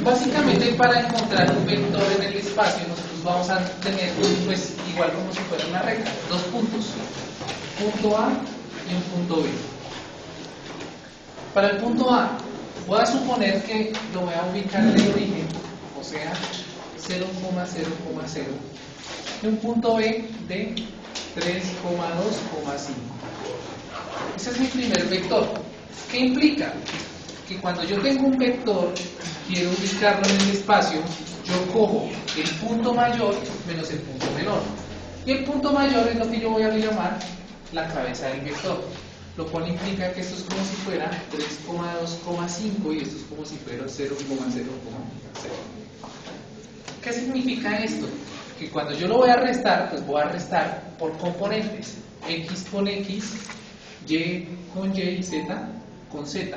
Básicamente, para encontrar un vector en el espacio, nosotros vamos a tener, pues, igual como si fuera una recta, dos puntos, punto A y un punto B. Para el punto A, voy a suponer que lo voy a ubicar en el origen, o sea, 0,0,0, y un punto B de 3,2,5. Ese es mi primer vector. ¿Qué implica? Que cuando yo tengo un vector, quiero ubicarlo en el espacio, yo cojo el punto mayor menos el punto menor. Y el punto mayor es lo que yo voy a llamar la cabeza del vector, lo cual implica que esto es como si fuera 3,2,5 y esto es como si fuera 0,0,0. ¿Qué significa esto? Que cuando yo lo voy a restar, pues voy a restar por componentes, x con x, y con y y z con z.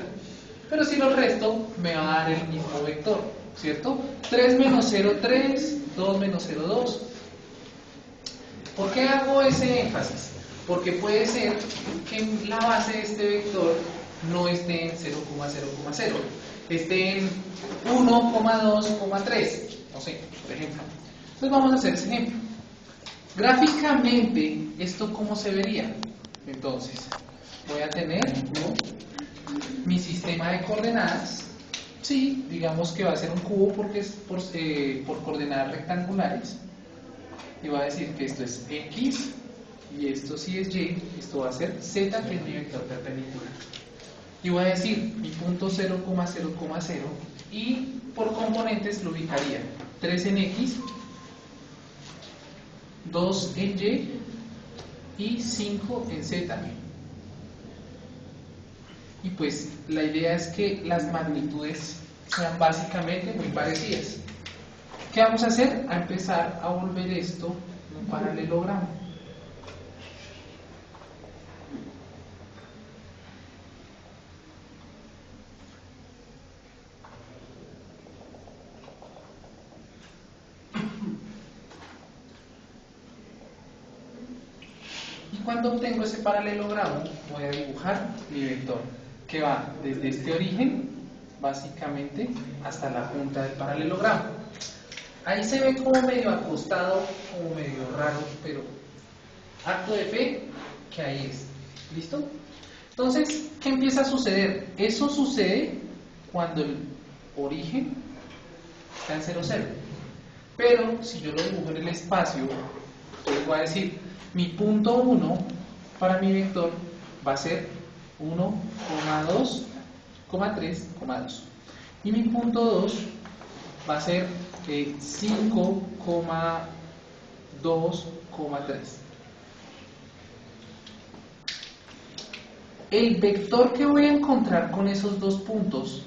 Pero si lo resto, me va a dar el mismo vector, ¿cierto? 3 menos 0, 3, 2 menos 0, 2. ¿Por qué hago ese énfasis? Porque puede ser que la base de este vector no esté en 0,0,0, esté en 1,2,3, no sé, por ejemplo. Entonces vamos a hacer ese ejemplo. Gráficamente, ¿esto cómo se vería? Entonces, voy a tener, ¿no?, mi sistema de coordenadas. Sí, digamos que va a ser un cubo porque es por coordenadas rectangulares. Y voy a decir que esto es x y esto sí es y, esto va a ser z, que es mi vector perpendicular. Y voy a decir mi punto 0,0,0 y por componentes lo ubicaría 3 en x, 2 en y 5 en z. Y pues la idea es que las magnitudes sean básicamente muy parecidas. ¿Qué vamos a hacer? A empezar a volver esto un paralelogramo. Y cuando obtengo ese paralelogramo, voy a dibujar mi vector, que va desde este origen, básicamente, hasta la punta del paralelogramo. Ahí se ve como medio acostado, como medio raro, pero acto de fe que ahí es. ¿Listo? Entonces, ¿qué empieza a suceder? Eso sucede cuando el origen está en 0, 0. Pero si yo lo dibujo en el espacio, entonces voy a decir, mi punto 1 para mi vector va a ser 1,2,3,2. Y mi punto 2 va a ser 5,2,3. El vector que voy a encontrar con esos dos puntos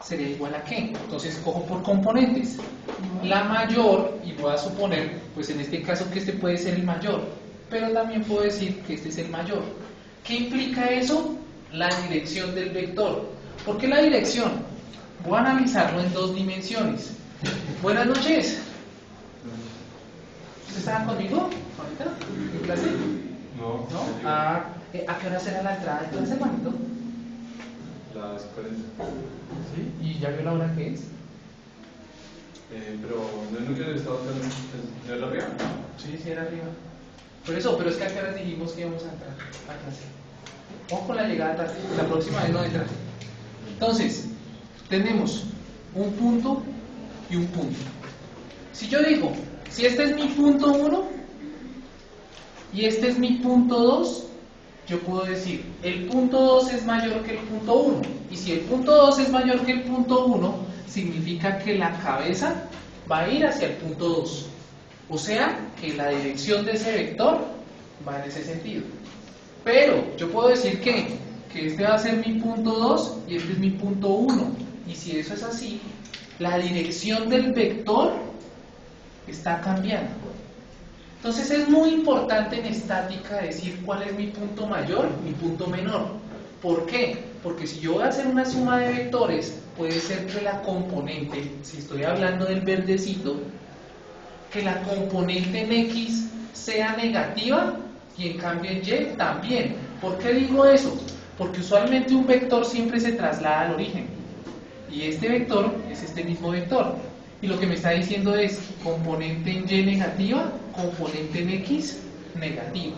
sería igual a ¿qué? Entonces cojo por componentes. La mayor, y voy a suponer, pues en este caso que este puede ser el mayor, pero también puedo decir que este es el mayor. ¿Qué implica eso? La dirección del vector. ¿Por qué la dirección? Voy a analizarlo en dos dimensiones. Buenas noches. ¿Usted estaba conmigo ahorita en clase? No. ¿No? ¿A qué hora será la entrada de clase, hermanito? Las 40. ¿Sí? ¿Y ya vio la hora que es? Pero no es mucho del estado ¿no es arriba? Sí, sí, era arriba. Por eso, pero es que a qué hora dijimos que íbamos a entrar a clase. Ojo con la llegada tarde, la próxima vez no entra. Entonces, tenemos un punto y un punto. Si yo digo, si este es mi punto 1 y este es mi punto 2, yo puedo decir, el punto 2 es mayor que el punto 1. Y si el punto 2 es mayor que el punto 1, significa que la cabeza va a ir hacia el punto 2. O sea, que la dirección de ese vector va en ese sentido. Pero yo puedo decir que este va a ser mi punto 2 y este es mi punto 1. Y si eso es así, la dirección del vector está cambiando. Entonces es muy importante en estática decir cuál es mi punto mayor, mi punto menor. ¿Por qué? Porque si yo voy a hacer una suma de vectores, puede ser que la componente, si estoy hablando del verdecito, que la componente en X sea negativa y en cambio en Y también. ¿Por qué digo eso? Porque usualmente un vector siempre se traslada al origen. Y este vector es este mismo vector. Y lo que me está diciendo es componente en Y negativa, componente en X negativa.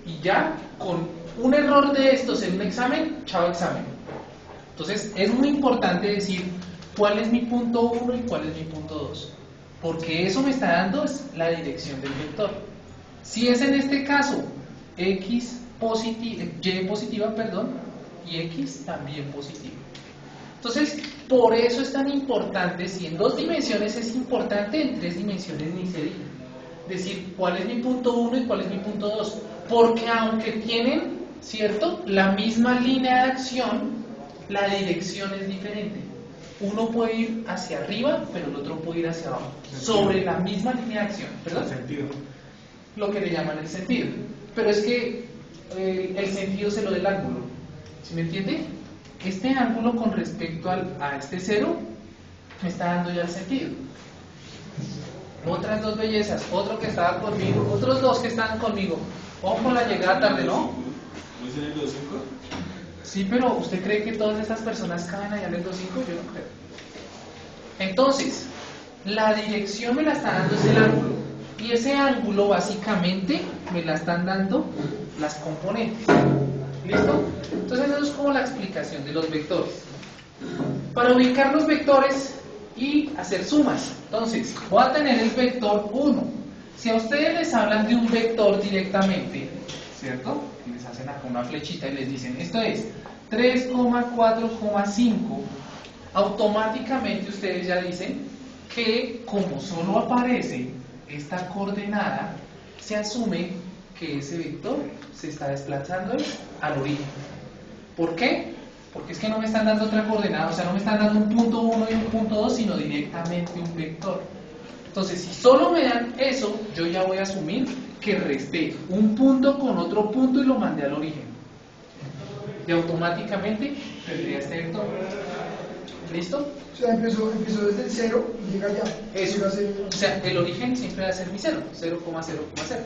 Y ya con un error de estos en un examen, chao examen. Entonces es muy importante decir cuál es mi punto 1 y cuál es mi punto 2. Porque eso me está dando es la dirección del vector. Si es en este caso X positiva, Y positiva, perdón, y X también positiva. Entonces, por eso es tan importante, si en 2 dimensiones es importante, en 3 dimensiones ni se diga. Decir cuál es mi punto 1 y cuál es mi punto 2. Porque aunque tienen, ¿cierto?, la misma línea de acción, la dirección es diferente. Uno puede ir hacia arriba, pero el otro puede ir hacia abajo. Sobre la misma línea de acción, ¿verdad? Sentido. Lo que le llaman el sentido. Pero es que el sentido se lo del ángulo. ¿Sí me entiende? Este ángulo con respecto a este cero me está dando ya el sentido. Otras 2 bellezas, otro que estaba conmigo, otros 2 que estaban conmigo. Ojo con la llegada tarde, ¿no? ¿No es en el 2.5? Sí, pero ¿usted cree que todas estas personas caben allá en el 2.5? Yo no creo. Entonces, la dirección me la está dando ese ángulo. Y ese ángulo básicamente me la están dando las componentes. ¿Listo? Entonces eso es como la explicación de los vectores. Para ubicar los vectores y hacer sumas. Entonces, voy a tener el vector 1. Si a ustedes les hablan de un vector directamente, ¿cierto? Les hacen acá una flechita y les dicen, esto es 3,4,5. Automáticamente ustedes ya dicen que como solo aparece esta coordenada, se asume que ese vector se está desplazando al origen. ¿Por qué? Porque es que no me están dando otra coordenada, o sea, no me están dando un punto 1 y un punto 2, sino directamente un vector. Entonces, si solo me dan eso, yo ya voy a asumir que resté un punto con otro punto y lo mandé al origen. Y automáticamente tendría este vector. ¿Listo? O sea, empezó desde el 0 y llega allá. Eso. O sea, el origen siempre va a ser mi 0, 0,0,0.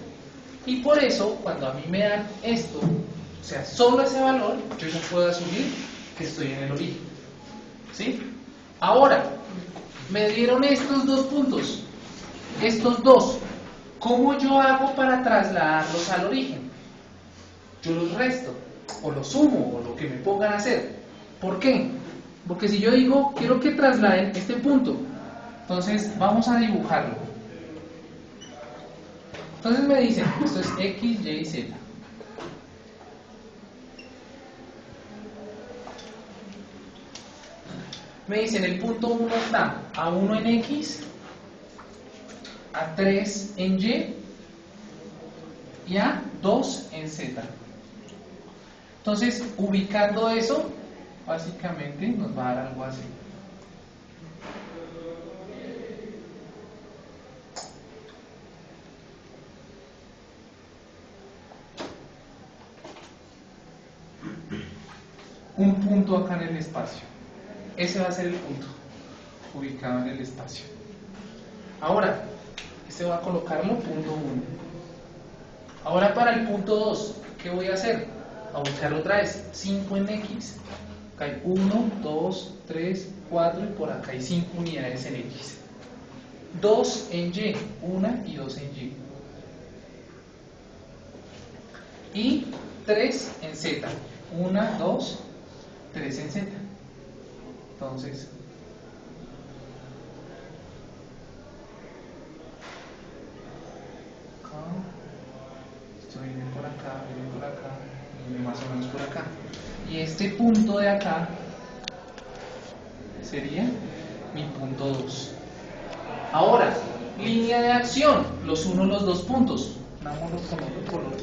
Y por eso, cuando a mí me dan esto, o sea, solo ese valor, yo ya puedo asumir que estoy en el origen. ¿Sí? Ahora, me dieron estos 2 puntos. Estos 2. ¿Cómo yo hago para trasladarlos al origen? Yo los resto, o los sumo, o lo que me pongan a hacer. ¿Por qué? Porque si yo digo, quiero que trasladen este punto, entonces vamos a dibujarlo. Entonces me dicen, esto es X, Y, Z. Me dicen, el punto 1 está a 1 en X, a 3 en Y y a 2 en Z. Entonces, ubicando eso, básicamente nos va a dar algo así. Un punto acá en el espacio. Ese va a ser el punto ubicado en el espacio. Ahora, este voy a colocarlo punto 1. Ahora para el punto 2, ¿qué voy a hacer? A buscar otra vez 5 en X. Acá hay 1, 2, 3, 4 y por acá hay 5 unidades en X. 2 en Y, 1 y 2 en Y. Y 3 en Z. 1, 2, 3 en Z. Entonces, esto viene por acá, viene más o menos por acá. Y este punto de acá sería mi punto 2. Ahora, línea de acción, los 1, los 2 puntos. Vámonos con otro color.